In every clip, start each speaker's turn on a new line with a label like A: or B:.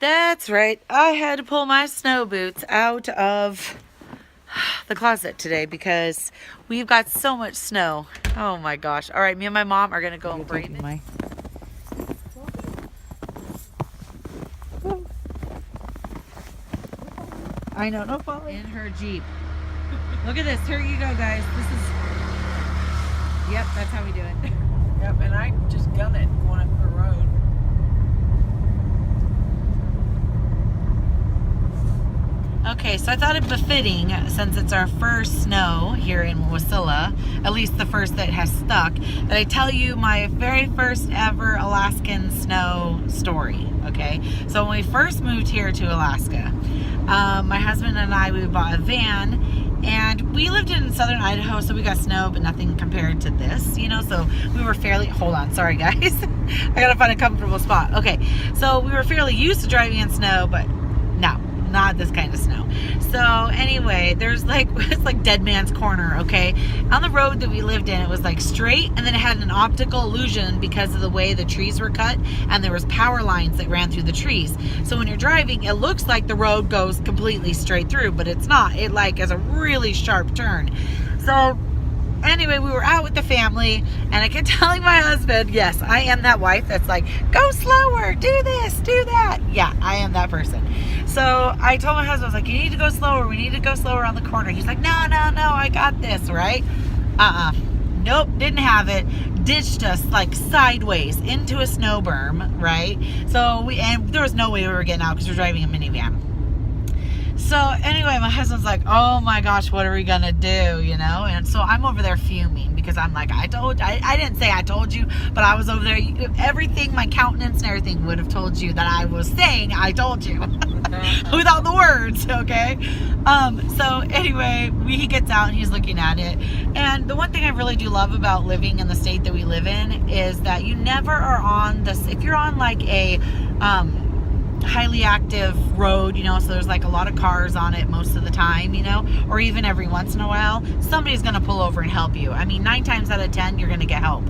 A: That's right. I had to pull my snow boots out of the closet today because we've got so much snow. Oh my gosh. All right, me and my mom are going to go and bring my... I know, no falling. In her Jeep. Look at this. Here you go, guys. This is... Yep, that's how we do it.
B: Yep, and I just gun it going up the road.
A: Okay, so I thought it befitting, since it's our first snow here in Wasilla, at least the first that has stuck, that I tell you my very first ever Alaskan snow story, okay? So when we first moved here to Alaska, my husband and I, we bought a van, and we lived in southern Idaho, so we got snow, but nothing compared to this, you know, so we were fairly, hold on, sorry guys, I gotta find a comfortable spot. Okay, so we were fairly used to driving in snow, but no, not this kind of snow. So anyway, there's like, it's like Dead Man's Corner, okay? On the road that we lived in, it was like straight, and then it had an optical illusion because of the way the trees were cut, and there was power lines that ran through the trees. So when you're driving, it looks like the road goes completely straight through, but it's not. It like is a really sharp turn. So anyway, we were out with the family, and I kept telling my husband, yes, I am that wife that's like, go slower, do this, do that. Yeah, I am that person. So I told my husband, I was like, you need to go slower. We need to go slower on the corner. He's like, no, I got this, right? Nope, didn't have it. Ditched us like sideways into a snow berm, right? So and there was no way we were getting out because we're driving a minivan. So anyway, my husband's like, oh my gosh, what are we gonna do, you know? And so I'm over there fuming because I'm like, I didn't say I told you, but I was over there, everything, my countenance and everything would have told you that I was saying I told you without the words, okay? So anyway, he gets out and he's looking at it. And the one thing I really do love about living in the state that we live in is that you never are on this, if you're on like a, highly active road, you know, so there's like a lot of cars on it most of the time, you know, or even every once in a while, somebody's going to pull over and help you. I mean, 9 times out of 10, you're going to get help.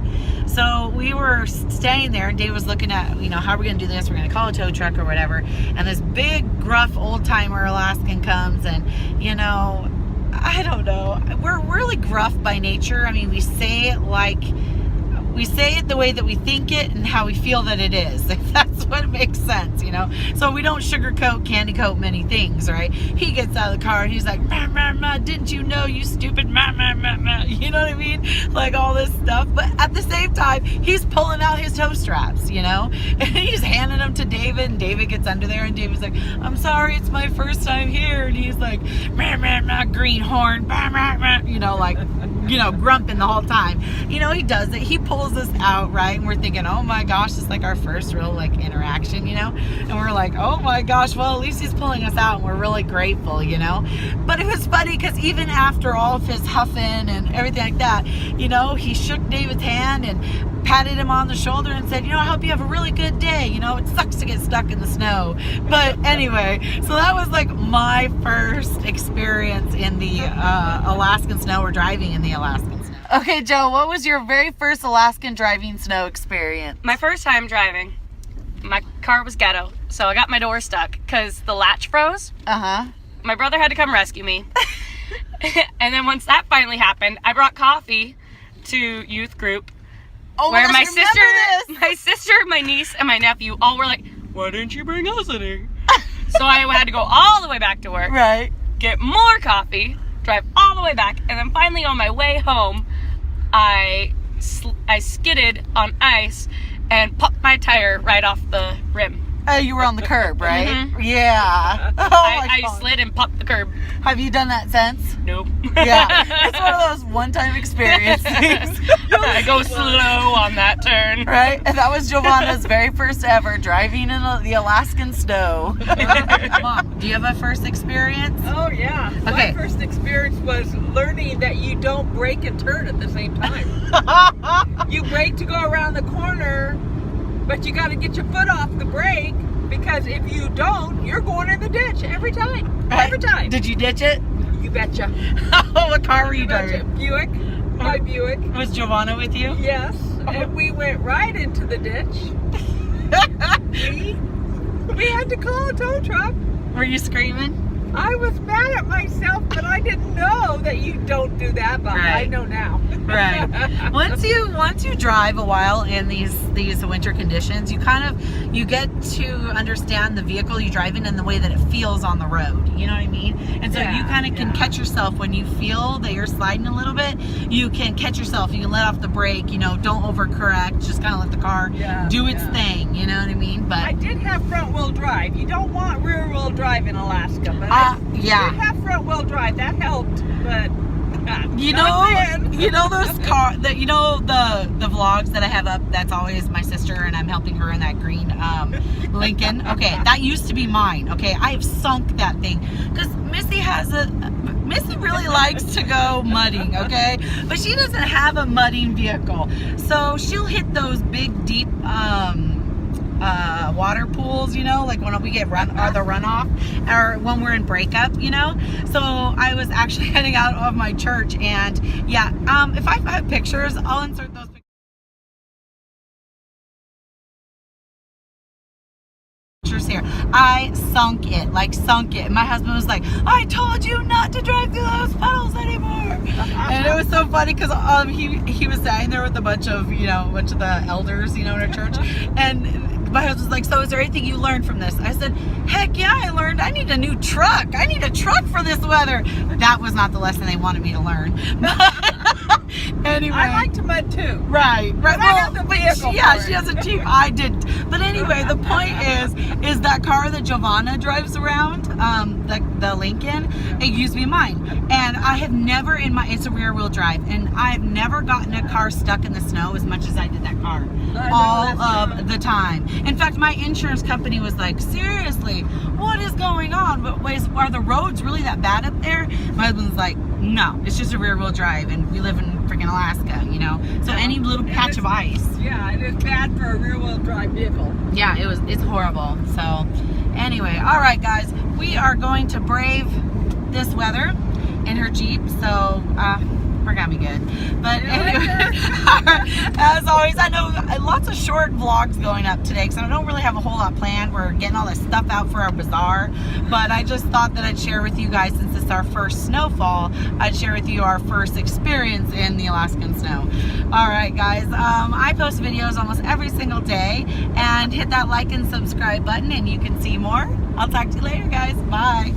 A: So we were staying there, and Dave was looking at, you know, how are we going to do this? We're going to call a tow truck or whatever. And this big, gruff, old-timer Alaskan comes, and, you know, I don't know. We're really gruff by nature. I mean, we say it the way that we think it and how we feel that it is. If that's what makes sense, you know? So we don't sugarcoat, candy coat many things, right? He gets out of the car and he's like, ma, didn't you know, you stupid ma. You know what I mean? Like all this stuff. But at the same time, he's pulling out his toe straps, you know? And he's handing them to David, and David gets under there, and David's like, I'm sorry, it's my first time here. And he's like, ma, greenhorn, ma, you know, like, you know, grumping the whole time. You know, he does it. He pulls us out, right? And we're thinking, oh my gosh, it's like our first real like interaction, you know? And we're like, oh my gosh, well, at least he's pulling us out, and we're really grateful, you know? But it was funny because even after all of his huffing and everything like that, you know, he shook David's hand and patted him on the shoulder and said, you know, I hope you have a really good day. You know, it sucks to get stuck in the snow. But anyway, so that was like my first experience in the Alaskan snow, or driving in the Alaskan snow. Okay, Joe, what was your very first Alaskan driving snow experience?
C: My first time driving, my car was ghetto, so I got my door stuck because the latch froze. My brother had to come rescue me. And then once that finally happened, I brought coffee to youth group.
A: Oh
C: where
A: my
C: sister, my niece, and my nephew all were like, why didn't you bring us any? So I had to go all the way back to work,
A: right?
C: Get more coffee, drive all the way back, and then finally on my way home, I skidded on ice and popped my tire right off the rim.
A: Oh, you were on the curb, right?
C: Mm-hmm.
A: Yeah. Oh,
C: I slid and popped the curb.
A: Have you done that since?
C: Nope.
A: Yeah. It's one of those one-time experience things.
C: I go slow on that turn.
A: Right? And that was Giovanna's very first ever driving in the Alaskan snow. Mom, do you have a first experience?
B: Oh, yeah.
A: Okay.
B: My first experience was learning that you don't brake and turn at the same time. You brake to go around the corner, but you got to get your foot off the brake, because if you don't, you're going in the ditch every time. Every time.
A: Did you ditch it?
B: You betcha.
A: What car were you driving?
B: Buick. My Buick.
A: Was Giovanna with you?
B: Yes. And we went right into the ditch. We had to call a tow truck.
A: Were you screaming?
B: I was mad at myself, but I didn't know that you don't do that, but I
A: Right.
B: know now.
A: Right. Once you drive a while in these winter conditions, you get to understand the vehicle you drive in and the way that it feels on the road. You know what I mean? And so you
B: Yeah,
A: kind of can
B: yeah.
A: catch yourself when you feel that you're sliding a little bit. You can catch yourself. You can let off the brake. You know, don't overcorrect. Just kind of let the car
B: Yeah,
A: do its
B: yeah.
A: thing. You know what I mean? But
B: I did have front wheel drive. You don't want rear wheel drive in Alaska, but I
A: yeah.
B: did have front wheel drive. That helped, but
A: You
B: not
A: know,
B: then.
A: you know those the vlogs that I have up. That's always my sister, and I'm helping her in that green Lincoln. Okay, that used to be mine. Okay, I have sunk that thing because Missy really likes to go mudding. Okay, but she doesn't have a mudding vehicle, so she'll hit those big deep water pools, you know, like when we get the runoff, or when we're in breakup, you know. So I was actually heading out of my church, and yeah, if I have pictures, I'll insert those pictures here. I sunk it. My husband was like, I told you not to drive through those puddles anymore. And it was so funny because he was sitting there with a bunch of the elders, you know, in our church, and my husband's like, so is there anything you learned from this? I said, heck yeah, I learned I need a new truck. I need a truck for this weather. That was not the lesson they wanted me to learn. Anyway.
B: I like to mud too.
A: Right.
B: But I have the vehicle
A: Yeah,
B: for
A: she
B: it.
A: has a Jeep. I didn't. But anyway, the point is that car that Giovanna drives around, the Lincoln, it used to be mine. And I have never it's a rear wheel drive, and I've never gotten a car stuck in the snow as much as I did that car.
B: I know,
A: All
B: that's
A: of the time. In fact, my insurance company was like, seriously, what is going on? But are the roads really that bad up there? My husband's like, no, it's just a rear wheel drive, and we live in freaking Alaska, you know. So any little patch of ice.
B: Yeah, it is bad for a rear wheel drive vehicle.
A: Yeah, it's horrible. So anyway, all right guys, we are going to brave this weather in her Jeep, so we're gonna be good. But anyway, as always, I know lots of short vlogs going up today because I don't really have a whole lot planned. We're getting all this stuff out for our bazaar, but I just thought that I'd share with you guys, since it's our first snowfall, I'd share with you our first experience in the Alaskan snow. All right guys, I post videos almost every single day, and hit that like and subscribe button and you can see more. I'll talk to you later guys. Bye.